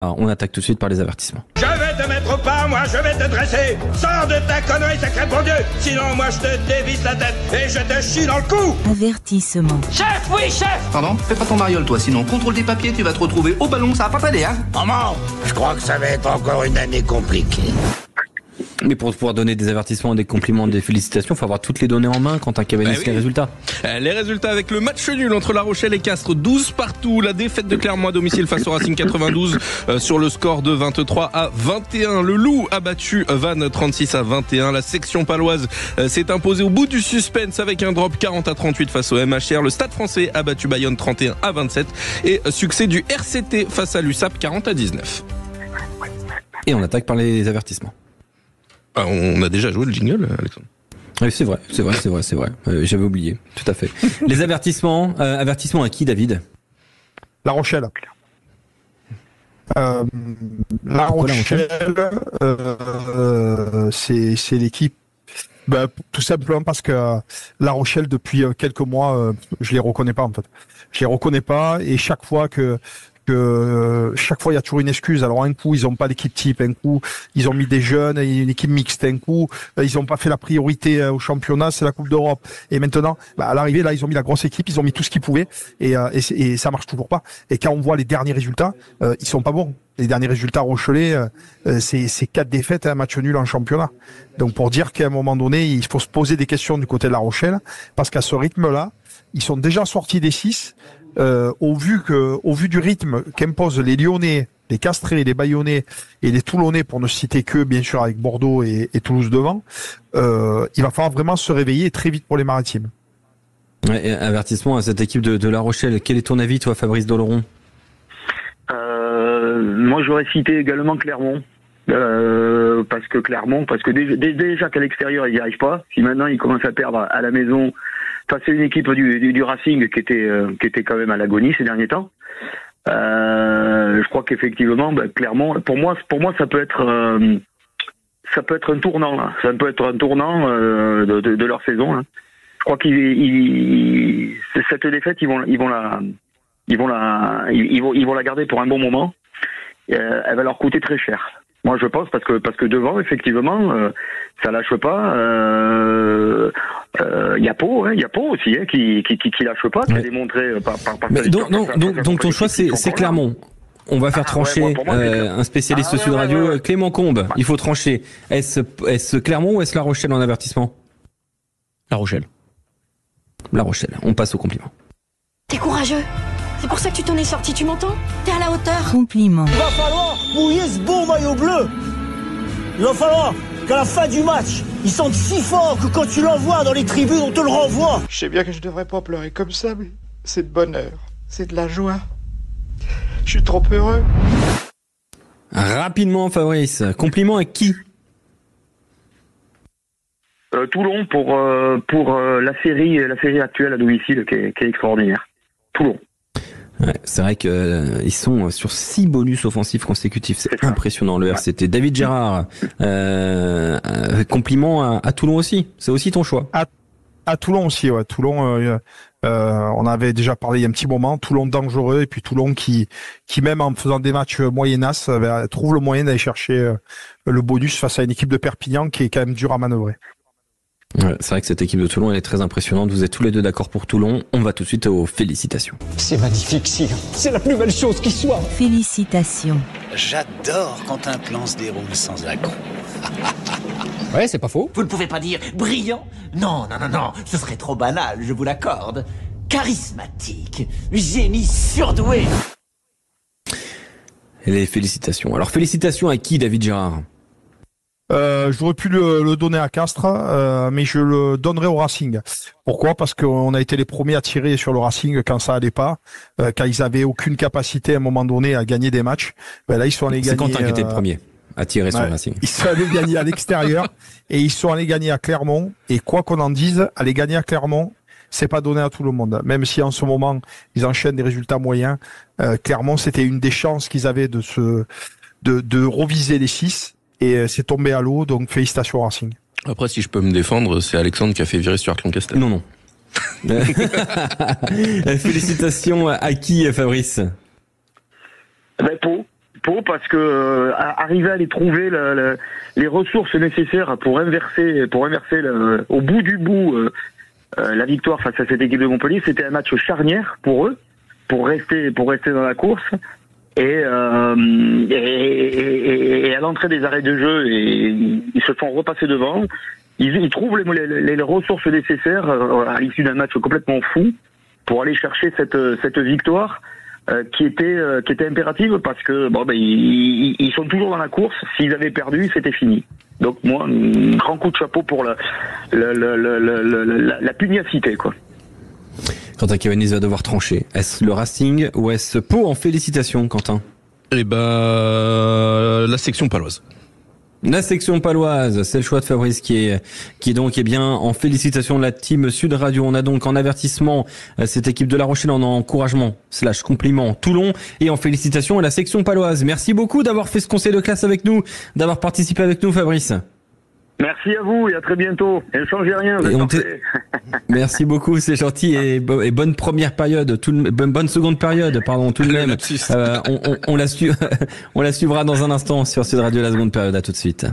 Alors, on attaque tout de suite par les avertissements. Je vais te mettre au pas, moi je vais te dresser. Sors de ta connerie, sacré bon Dieu. Sinon moi je te dévisse la tête et je te chie dans le cou. Avertissement. Chef, oui chef. Pardon? Fais pas ton mariole toi, sinon contrôle tes papiers, tu vas te retrouver au ballon, ça va pas t'aider, hein? Maman, je crois que ça va être encore une année compliquée. Mais pour pouvoir donner des avertissements, des compliments, des félicitations, il faut avoir toutes les données en main quand un cavalier les résultats. Les résultats avec le match nul entre La Rochelle et Castres, 12 partout. La défaite de Clermont à domicile face au Racing 92 sur le score de 23-21. Le Loup a battu Vannes 36-21. La section paloise s'est imposée au bout du suspense avec un drop 40-38 face au MHR. Le Stade Français a battu Bayonne 31-27 et succès du RCT face à l'USAP 40-19. Et on attaque par les avertissements. On a déjà joué le jingle, Alexandre. Oui, c'est vrai. J'avais oublié, tout à fait. Les avertissements, avertissements à qui, David? La Rochelle. La Rochelle, c'est l'équipe. Tout simplement parce que La Rochelle, depuis quelques mois, je les reconnais pas en fait. Je les reconnais pas et chaque fois il y a toujours une excuse. Alors un coup ils ont pas d'équipe type, un coup ils ont mis des jeunes, une équipe mixte, un coup ils ont pas fait la priorité au championnat, c'est la Coupe d'Europe. Et maintenant, à l'arrivée là ils ont mis la grosse équipe, ils ont mis tout ce qu'ils pouvaient et ça marche toujours pas. Et quand on voit les derniers résultats, ils sont pas bons. Les derniers résultats rochelais, c'est 4 défaites et un match nul en championnat. Donc pour dire qu'à un moment donné, il faut se poser des questions du côté de La Rochelle, parce qu'à ce rythme-là, ils sont déjà sortis des 6. Au vu du rythme qu'imposent les Lyonnais, les Castrés, les Bayonnais et les Toulonnais, pour ne citer que, bien sûr, avec Bordeaux et Toulouse devant, il va falloir vraiment se réveiller très vite pour les Maritimes. Ouais, avertissement à cette équipe de La Rochelle. Quel est ton avis, toi, Fabrice Doloron? Moi, j'aurais cité également Clermont. Parce que déjà qu'à l'extérieur, ils n'y arrivent pas. Si maintenant, ils commencent à perdre à la maison, face à une équipe du Racing qui était quand même à l'agonie ces derniers temps. Je crois qu'effectivement, Clermont, pour moi, ça peut être un tournant là. Ça peut être un tournant de leur saison. Là. Je crois cette défaite, ils vont la garder pour un bon moment. Elle va leur coûter très cher. Moi, je pense parce que devant, effectivement, ça lâche pas. Il y a Pau aussi, qui lâche pas, qui a démontré par donc ton choix, c'est Clermont. On va faire trancher un spécialiste Sud Radio, Clément Combe. Il faut trancher. Est-ce Clermont ou est-ce La Rochelle en avertissement? La Rochelle. La Rochelle. On passe au compliment. T'es courageux. C'est pour ça que tu t'en es sorti, tu m'entends? T'es à la hauteur. Compliment. Il va falloir mouiller ce beau maillot bleu. Il va falloir qu'à la fin du match, ils sentent si fort que quand tu l'envoies dans les tribunes, on te le renvoie. Je sais bien que je devrais pas pleurer comme ça, mais c'est de bonheur, c'est de la joie. Je suis trop heureux. Rapidement, Fabrice. Compliment à qui? Toulon pour la série actuelle à domicile qui est extraordinaire. Toulon. Ouais, c'est vrai que ils sont sur 6 bonus offensifs consécutifs, c'est impressionnant le RCT. David Gérard, compliment à Toulon aussi, c'est aussi ton choix. À Toulon aussi, ouais. Toulon, on avait déjà parlé il y a un petit moment. Toulon dangereux et puis Toulon qui même en faisant des matchs moyennas trouve le moyen d'aller chercher le bonus face à une équipe de Perpignan qui est quand même dure à manœuvrer. Ouais, c'est vrai que cette équipe de Toulon elle est très impressionnante. Vous êtes tous les deux d'accord pour Toulon. On va tout de suite aux félicitations. C'est magnifique, sire. C'est la plus belle chose qui soit. Félicitations. J'adore quand un plan se déroule sans accroc. Ouais, c'est pas faux. Vous ne pouvez pas dire brillant? Non, ce serait trop banal, je vous l'accorde. Charismatique, génie surdoué. Et les félicitations. Alors félicitations à qui, David Gérard? J'aurais pu le donner à Castres, mais je le donnerai au Racing. Pourquoi? Parce qu'on a été les premiers à tirer sur le Racing quand ça allait pas, quand ils avaient aucune capacité à un moment donné à gagner des matchs. Là, ils sont allés gagner. C'est Quentin qui était le premier à tirer sur le Racing. Ils sont allés gagner à l'extérieur et ils sont allés gagner à Clermont. Et quoi qu'on en dise, aller gagner à Clermont, c'est pas donné à tout le monde. Même si en ce moment ils enchaînent des résultats moyens, Clermont c'était une des chances qu'ils avaient de reviser les 6. Et c'est tombé à l'eau, donc félicitations Racing. Après, si je peux me défendre, c'est Alexandre qui a fait virer Stuart Lancaster. Non. Félicitations à qui, Fabrice? Pau. Pau parce que arriver à les trouver les ressources nécessaires pour inverser au bout du bout la victoire face à cette équipe de Montpellier, c'était un match charnière pour eux, pour rester dans la course. Et à l'entrée des arrêts de jeu, ils se font repasser devant. Ils trouvent les ressources nécessaires à l'issue d'un match complètement fou pour aller chercher cette victoire qui était impérative parce que ils sont toujours dans la course. S'ils avaient perdu, c'était fini. Donc moi, un grand coup de chapeau pour la pugnacité, quoi. Quentin Cavani va devoir trancher. Est-ce le Racing ou est-ce Pau en félicitations, Quentin? Eh ben, la section paloise. La section paloise, c'est le choix de Fabrice qui est donc bien en félicitations de la team Sud Radio. On a donc en avertissement cette équipe de La Rochelle, en encouragement / compliment Toulon, et en félicitations à la section paloise. Merci beaucoup d'avoir fait ce conseil de classe avec nous, d'avoir participé avec nous, Fabrice. Merci à vous et à très bientôt. Et ne changez rien. Merci beaucoup, c'est gentil, et bonne première période, bonne seconde période, pardon, tout de même. On la suivra dans un instant sur Sud Radio, la seconde période. À tout de suite.